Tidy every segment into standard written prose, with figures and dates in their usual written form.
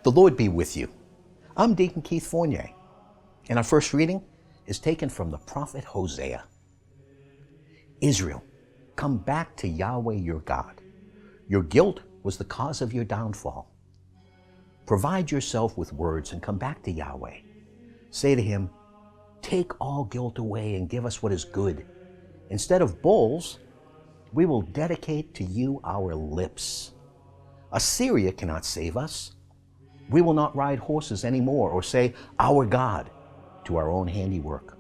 The Lord be with you. I'm Deacon Keith Fournier, and our first reading is taken from the prophet Hosea. Israel, come back to Yahweh your God. Your guilt was the cause of your downfall. Provide yourself with words and come back to Yahweh. Say to him, take all guilt away and give us what is good. Instead of bulls, we will dedicate to you our lips. Assyria cannot save us. We will not ride horses anymore or say, our God, to our own handiwork.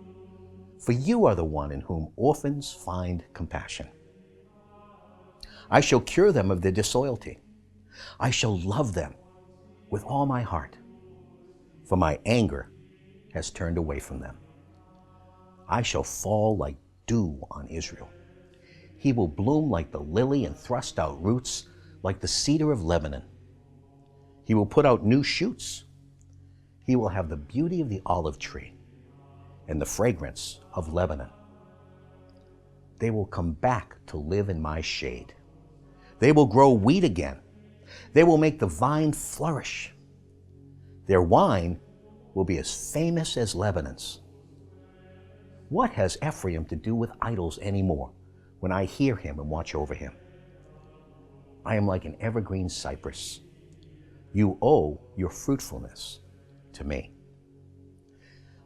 For you are the one in whom orphans find compassion. I shall cure them of their disloyalty. I shall love them with all my heart, for my anger has turned away from them. I shall fall like dew on Israel. He will bloom like the lily and thrust out roots like the cedar of Lebanon. He will put out new shoots. He will have the beauty of the olive tree and the fragrance of Lebanon. They will come back to live in my shade. They will grow wheat again. They will make the vine flourish. Their wine will be as famous as Lebanon's. What has Ephraim to do with idols anymore when I hear him and watch over him? I am like an evergreen cypress. You owe your fruitfulness to me.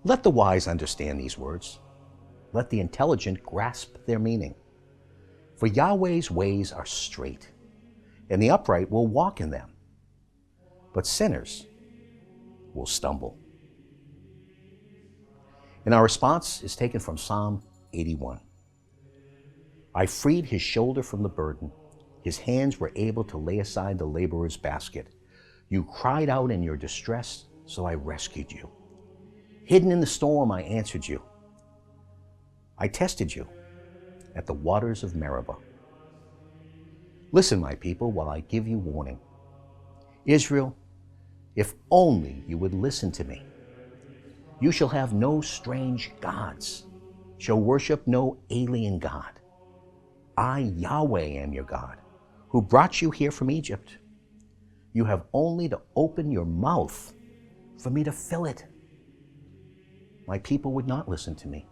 Let the wise understand these words. Let the intelligent grasp their meaning. For Yahweh's ways are straight, and the upright will walk in them. But sinners will stumble. And our response is taken from Psalm 81. I freed his shoulder from the burden. His hands were able to lay aside the laborer's basket. You cried out in your distress, so I rescued you. Hidden in the storm, I answered you. I tested you at the waters of Meribah. Listen, my people, while I give you warning. Israel, if only you would listen to me. You shall have no strange gods, shall worship no alien god. I, Yahweh, am your God, who brought you here from Egypt. You have only to open your mouth for me to fill it. My people would not listen to me.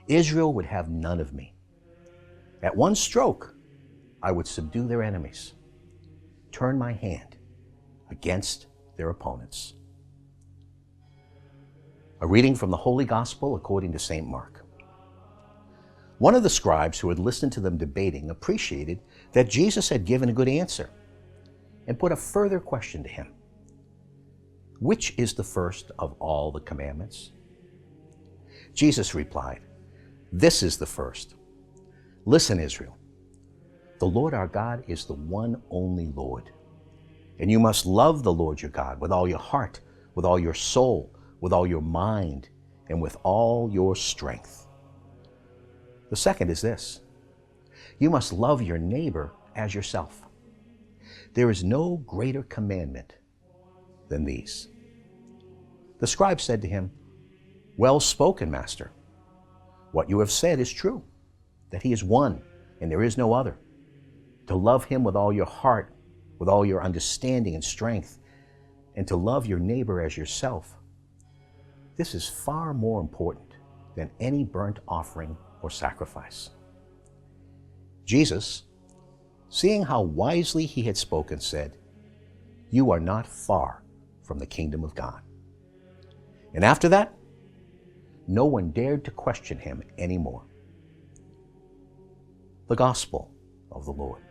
Israel would have none of me. At one stroke, I would subdue their enemies, turn my hand against their opponents. A reading from the Holy Gospel according to St. Mark. One of the scribes who had listened to them debating appreciated that Jesus had given a good answer and put a further question to him. Which is the first of all the commandments? Jesus replied, this is the first. Listen, Israel, the Lord our God is the one only Lord. And you must love the Lord your God with all your heart, with all your soul, with all your mind, and with all your strength. The second is this. You must love your neighbor as yourself. There is no greater commandment than these. The scribe said to him, well spoken, Master. What you have said is true, that he is one and there is no other. To love him with all your heart, with all your understanding and strength, and to love your neighbor as yourself. This is far more important than any burnt offering or sacrifice. Jesus, seeing how wisely he had spoken, said, you are not far from the kingdom of God. And after that, no one dared to question him anymore. The Gospel of the Lord.